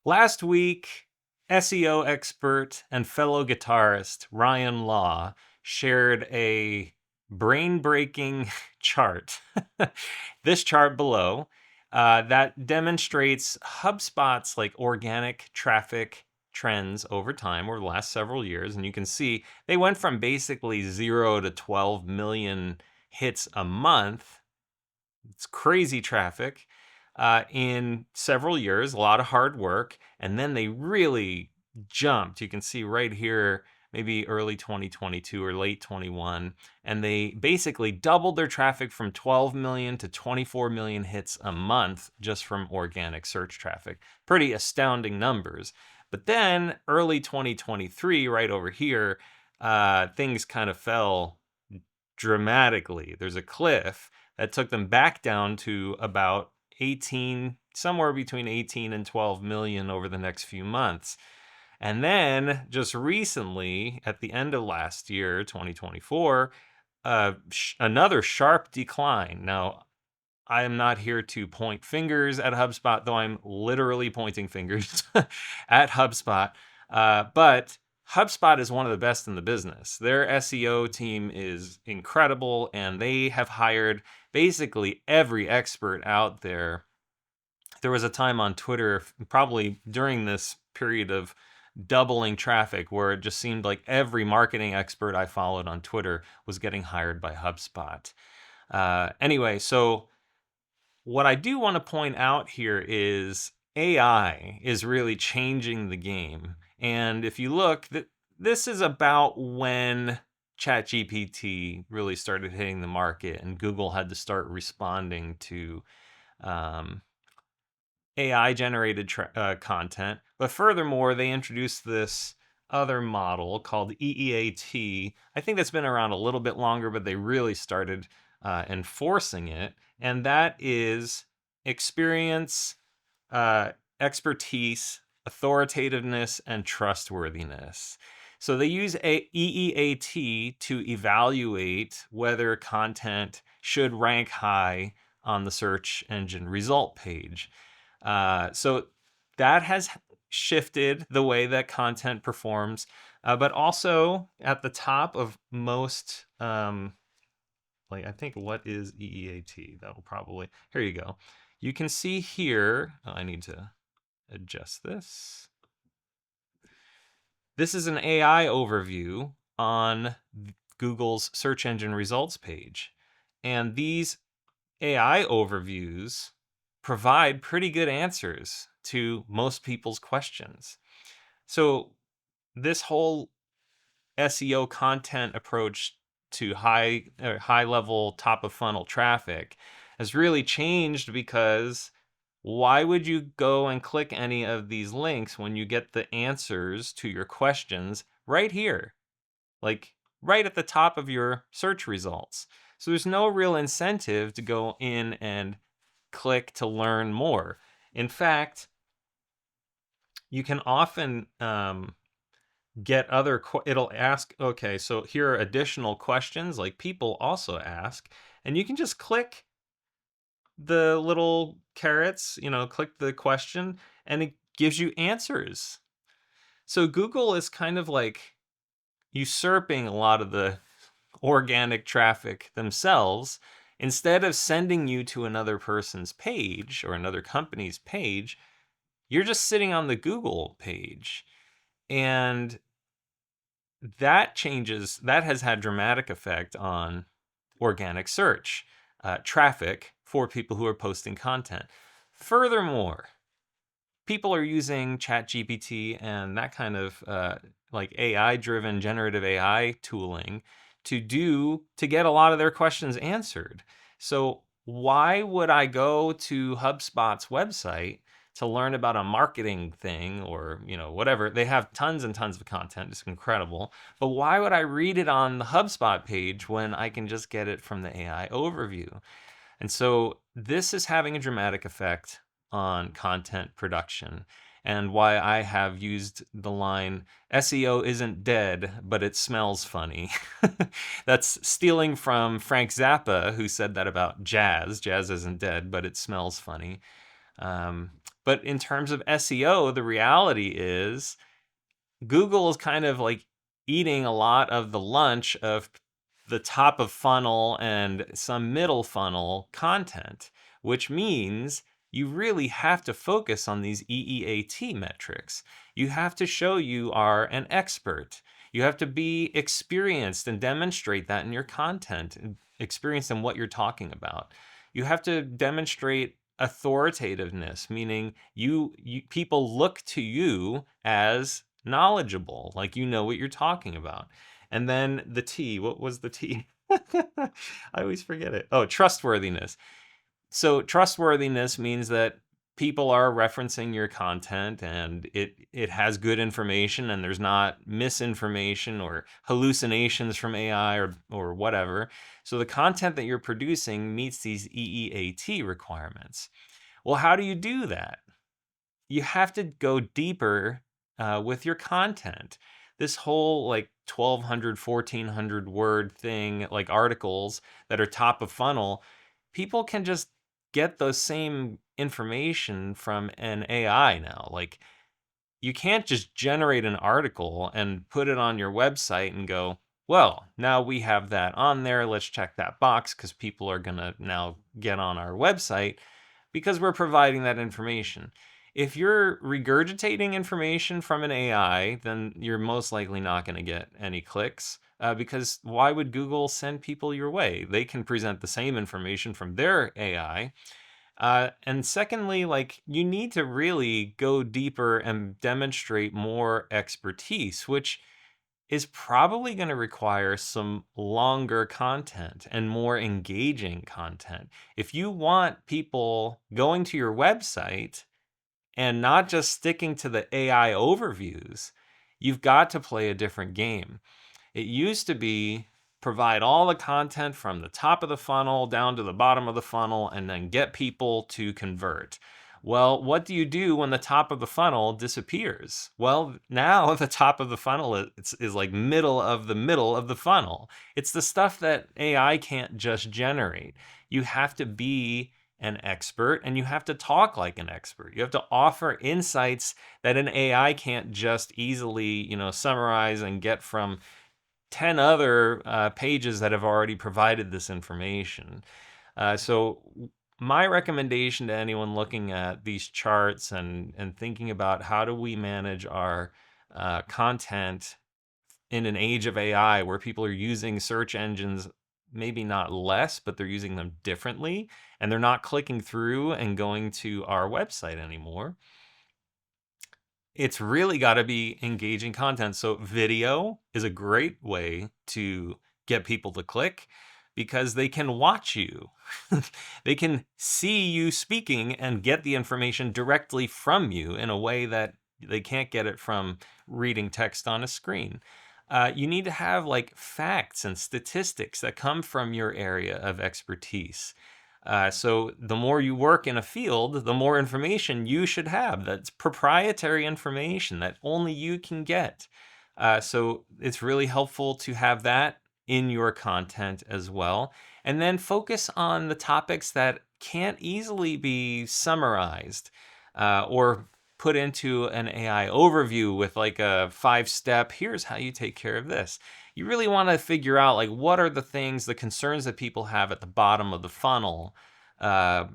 Last week, SEO expert and fellow guitarist Ryan Law shared a brain-breaking chart. This chart below that demonstrates HubSpot's organic traffic trends over time over the last several years. And you can see they went from basically 0 to 12 million hits a month. It's crazy traffic in several years, a lot of hard work, and then they really jumped. You can see right here, maybe early 2022 or late 21, and they basically doubled their traffic from 12 million to 24 million hits a month just from organic search traffic. Pretty astounding numbers. But then early 2023, right over here, things kind of fell dramatically. There's a cliff that took them back down to about 18, somewhere between 18 and 12 million over the next few months. And then just recently, at the end of last year, 2024, another sharp decline. Now, I am not here to point fingers at HubSpot, though I'm literally pointing fingers at HubSpot. But HubSpot is one of the best in the business. Their SEO team is incredible, and they have hired basically every expert out there. There was a time on Twitter, probably during this period of doubling traffic, where it just seemed like every marketing expert I followed on Twitter was getting hired by HubSpot. Anyway, so what I do want to point out here is AI is really changing the game. And if you look, this is about when ChatGPT really started hitting the market and Google had to start responding to AI-generated content. But furthermore, they introduced this other model called EEAT. I think that's been around a little bit longer, but they really started enforcing it. And that is experience, expertise, authoritativeness, and trustworthiness. So they use EEAT to evaluate whether content should rank high on the search engine result page. So that has shifted the way that content performs, but also at the top of most, I think, what is EEAT? That'll probably, here you go. You can see here, I need to adjust this. This is an AI overview on Google's search engine results page. And these AI overviews provide pretty good answers to most people's questions. So this whole SEO content approach to high level top of funnel traffic has really changed, because why would you go and click any of these links when you get the answers to your questions right here, like right at the top of your search results? So there's no real incentive to go in and click to learn more. In fact, you can often get other, it'll ask, okay, so here are additional questions like people also ask, and you can just click the little carrots, click the question, and it gives you answers. So Google is kind of like usurping a lot of the organic traffic themselves. Instead of sending you to another person's page or another company's page, you're just sitting on the Google page. And that has had dramatic effect on organic search traffic for people who are posting content. Furthermore, people are using ChatGPT and that kind of AI-driven generative AI tooling to get a lot of their questions answered. So why would I go to HubSpot's website to learn about a marketing thing or, whatever? They have tons and tons of content. It's incredible. But why would I read it on the HubSpot page when I can just get it from the AI overview? And so this is having a dramatic effect on content production, and why I have used the line, SEO isn't dead, but it smells funny. That's stealing from Frank Zappa, who said that about jazz. Jazz isn't dead, but it smells funny. But in terms of SEO, the reality is Google is kind of like eating a lot of the lunch of the top of funnel and some middle funnel content, which means you really have to focus on these EEAT metrics. You have to show you are an expert. You have to be experienced and demonstrate that in your content, experienced in what you're talking about. You have to demonstrate authoritativeness, meaning you people look to you as knowledgeable, like you know what you're talking about. And then the T, what was the T? I always forget it. Oh, trustworthiness. So trustworthiness means that people are referencing your content and it has good information and there's not misinformation or hallucinations from AI or whatever. So the content that you're producing meets these EEAT requirements. Well, how do you do that? You have to go deeper with your content. This whole like 1,200, 1,400 word thing, like articles that are top of funnel, people can just get those same information from an AI now. Like you can't just generate an article and put it on your website and go, well, now we have that on there. Let's check that box because people are going to now get on our website because we're providing that information. If you're regurgitating information from an AI, then you're most likely not going to get any clicks because why would Google send people your way? They can present the same information from their AI. And secondly, like you need to really go deeper and demonstrate more expertise, which is probably going to require some longer content and more engaging content. If you want people going to your website and not just sticking to the AI overviews, you've got to play a different game. It used to be provide all the content from the top of the funnel down to the bottom of the funnel and then get people to convert. Well, what do you do when the top of the funnel disappears? Well, now the top of the funnel is like middle of the funnel. It's the stuff that AI can't just generate. You have to be an expert and you have to talk like an expert. You have to offer insights that an AI can't just easily, summarize and get from 10 other pages that have already provided this information. So my recommendation to anyone looking at these charts and thinking about how do we manage our content in an age of AI where people are using search engines, maybe not less, but they're using them differently, and they're not clicking through and going to our website anymore. It's really got to be engaging content. So video is a great way to get people to click because they can watch you. They can see you speaking and get the information directly from you in a way that they can't get it from reading text on a screen. You need to have like facts and statistics that come from your area of expertise. So the more you work in a field, the more information you should have. That's proprietary information that only you can get. So it's really helpful to have that in your content as well. And then focus on the topics that can't easily be summarized or put into an AI overview with like a 5-step, here's how you take care of this. You really want to figure out like what are the things, the concerns that people have at the bottom of the funnel, the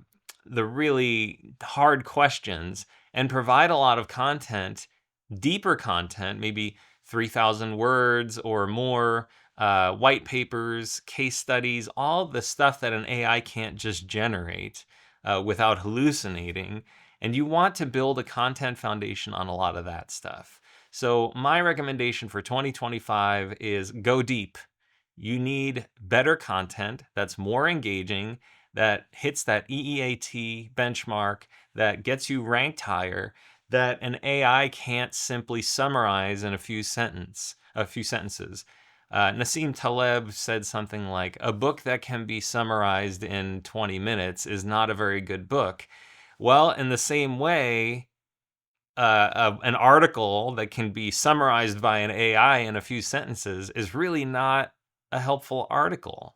really hard questions, and provide a lot of content, deeper content, maybe 3,000 words or more, white papers, case studies, all the stuff that an AI can't just generate without hallucinating. And you want to build a content foundation on a lot of that stuff. So my recommendation for 2025 is go deep. You need better content that's more engaging, that hits that EEAT benchmark, that gets you ranked higher, that an AI can't simply summarize in a few sentences. Nassim Taleb said something like, a book that can be summarized in 20 minutes is not a very good book. Well, in the same way, an article that can be summarized by an AI in a few sentences is really not a helpful article.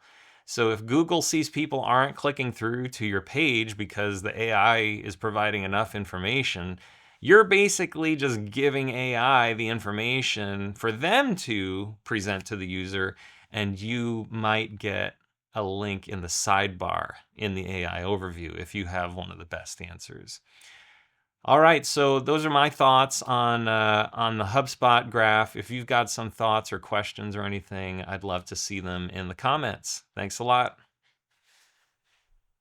So if Google sees people aren't clicking through to your page because the AI is providing enough information, you're basically just giving AI the information for them to present to the user, and you might get a link in the sidebar in the AI overview if you have one of the best answers. All right, so those are my thoughts on the HubSpot graph. If you've got some thoughts or questions or anything, I'd love to see them in the comments. Thanks a lot.